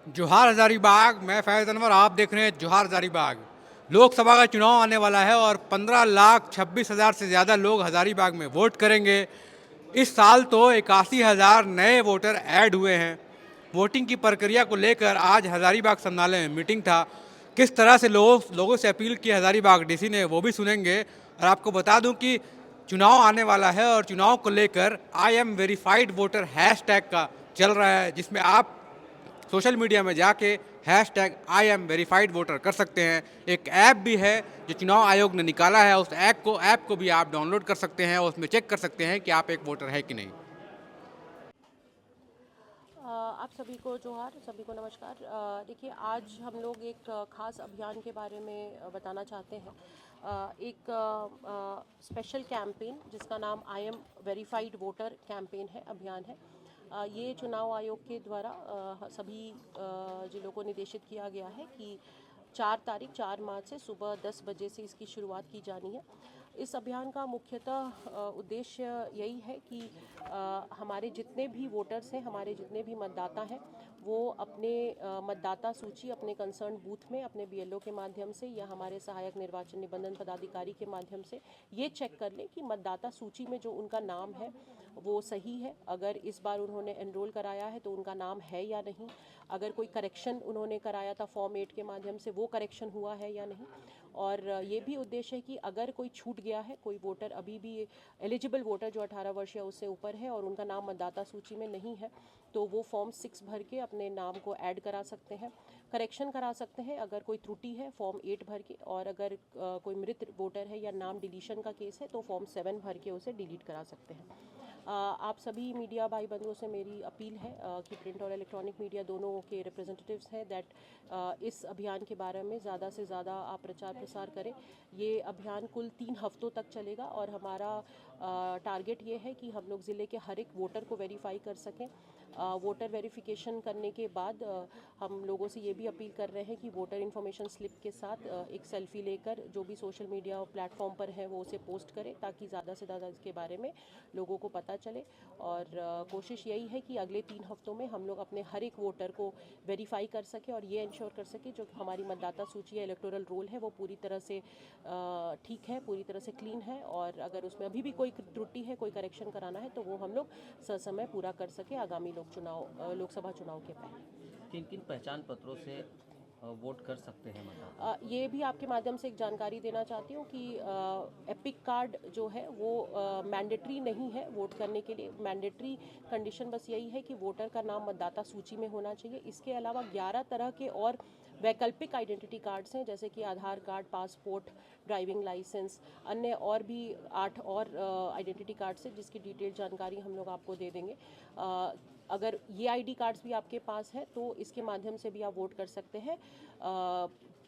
जोहार हजारीबाग। मैं फैज़ अनवर, आप देख रहे हैं जोहार हजारीबाग। लोकसभा का चुनाव आने वाला है और 15,26,000 से ज़्यादा लोग हजारीबाग में वोट करेंगे। इस साल तो 81,000 नए वोटर ऐड हुए हैं। वोटिंग की प्रक्रिया को लेकर आज हजारीबाग संग्रहालय में मीटिंग था। किस तरह से लोगों से अपील की हजारीबाग डीसी ने, वो भी सुनेंगे। और आपको बता दूं कि चुनाव आने वाला है और चुनाव को लेकर I am verified voter hashtag का चल रहा है, जिसमें आप सोशल मीडिया में जाके hashtag I am verified voter कर सकते हैं। एक ऐप भी है जो चुनाव आयोग ने निकाला है, उस ऐप को भी आप डाउनलोड कर सकते हैं और उसमें चेक कर सकते हैं कि आप एक वोटर है कि नहीं। आप सभी को जोहार, सभी को नमस्कार। देखिए, आज हम लोग एक खास अभियान के बारे में बताना चाहते हैं। एक स्पेशल कैंपेन जिसका नाम I am verified voter campaign है, अभियान है। ये चुनाव आयोग के द्वारा सभी जिलों को निर्देशित किया गया है कि 4 मार्च से सुबह 10 बजे से इसकी शुरुआत की जानी है। इस अभियान का मुख्यतः उद्देश्य यही है कि हमारे जितने भी वोटर्स हैं, हमारे जितने भी मतदाता हैं, वो अपने मतदाता सूची अपने कंसर्न बूथ में अपने बीएलओ के माध्यम से या हमारे सहायक निर्वाचन निबंधन पदाधिकारी के माध्यम से ये चेक कर लें कि मतदाता सूची में जो उनका नाम है वो सही है। अगर इस बार उन्होंने एनरोल कराया है तो उनका नाम है या नहीं। अगर कोई करेक्शन उन्होंने कराया था फॉर्म 8 के माध्यम से, वो करेक्शन हुआ है या नहीं। और ये भी उद्देश्य है कि अगर कोई छूट गया है, कोई वोटर अभी भी एलिजिबल वोटर जो 18 वर्ष या उससे ऊपर है और उनका नाम मतदाता सूची में नहीं है, तो वो फॉर्म 6 भर के अपने नाम को ऐड करा सकते हैं, करेक्शन करा सकते हैं। अगर कोई त्रुटि है फॉर्म 8 भर के, और अगर कोई मृत वोटर है या नाम डिलीशन का केस है तो फॉर्म 7 भर के उसे डिलीट करा सकते हैं। आप सभी मीडिया भाई बंधुओं से मेरी अपील है कि प्रिंट और इलेक्ट्रॉनिक मीडिया दोनों के रिप्रेजेंटेटिव्स हैं दैट इस अभियान के बारे में ज़्यादा से ज़्यादा आप प्रचार प्रसार करें। ये अभियान कुल 3 हफ्तों तक चलेगा और हमारा टारगेट ये है कि हम लोग ज़िले के हर एक वोटर को वेरीफाई कर सकें। वोटर वेरिफिकेशन करने के बाद हम लोगों से ये भी अपील कर रहे हैं कि वोटर इन्फॉर्मेशन स्लिप के साथ एक सेल्फी लेकर जो भी सोशल मीडिया प्लेटफॉर्म पर है वो उसे पोस्ट करें, ताकि ज़्यादा से ज़्यादा इसके बारे में लोगों को पता चले। और कोशिश यही है कि अगले 3 हफ्तों में हम लोग अपने हर एक वोटर को वेरीफाई कर सकें और ये इंश्योर कर सकें जो हमारी मतदाता सूची या इलेक्टोरल रोल है वो पूरी तरह से ठीक है, पूरी तरह से क्लीन है। और अगर उसमें अभी भी कोई त्रुटि है, कोई करेक्शन कराना है, तो वो हम लोग ससमय पूरा कर सके आगामी लोकसभा चुनाव के पहले। किन किन पहचान पत्रों से वोट कर सकते हैं मतदाता? ये भी आपके माध्यम से एक जानकारी देना चाहती हूँ कि एपिक कार्ड जो है वो मैंडेटरी नहीं है वोट करने के लिए। मैंडेटरी कंडीशन बस यही है कि वोटर का नाम मतदाता सूची में होना चाहिए। इसके अलावा 11 तरह के और वैकल्पिक आइडेंटिटी कार्ड्स हैं, जैसे कि आधार कार्ड, पासपोर्ट, ड्राइविंग लाइसेंस, अन्य और भी 8 और आइडेंटिटी कार्ड्स हैं जिसकी डिटेल जानकारी हम लोग आपको दे देंगे। अगर ये आईडी कार्ड्स भी आपके पास है तो इसके माध्यम से भी आप वोट कर सकते हैं।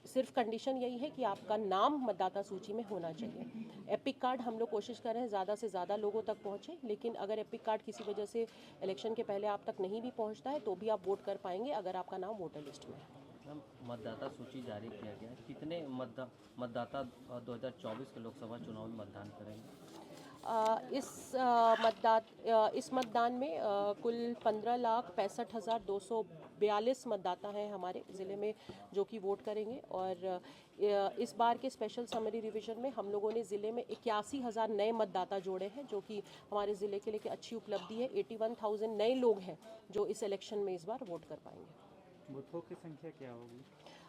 सिर्फ कंडीशन यही है कि आपका नाम मतदाता सूची में होना चाहिए। एपिक कार्ड हम लोग कोशिश कर रहे हैं ज़्यादा से ज़्यादा लोगों तक पहुँचे, लेकिन अगर एपिक कार्ड किसी वजह से इलेक्शन के पहले आप तक नहीं भी पहुँचता है तो भी आप वोट कर पाएंगे अगर आपका नाम वोटर लिस्ट में है। मैम, मतदाता सूची जारी किया गया है, कितने मतदाता 2024 के लोकसभा चुनाव में मतदान करेंगे? इस मतदान में कुल 15,65,242 मतदाता हैं हमारे ज़िले में जो कि वोट करेंगे। और इस बार के स्पेशल समरी रिवीजन में हम लोगों ने ज़िले में 81,000 नए मतदाता जोड़े हैं, जो कि हमारे ज़िले के लिए एक अच्छी उपलब्धि है। 81,000 नए लोग हैं जो इस इलेक्शन में इस बार वोट कर पाएंगे। बूथों की संख्या क्या होगी?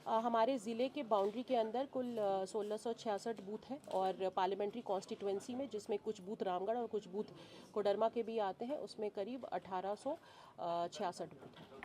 हमारे ज़िले के बाउंड्री के अंदर कुल 1666 बूथ हैं और पार्लियामेंट्री कॉन्स्टिट्यूएंसी में, जिसमें कुछ बूथ रामगढ़ और कुछ बूथ कोडरमा के भी आते हैं, उसमें करीब 1866 बूथ हैं।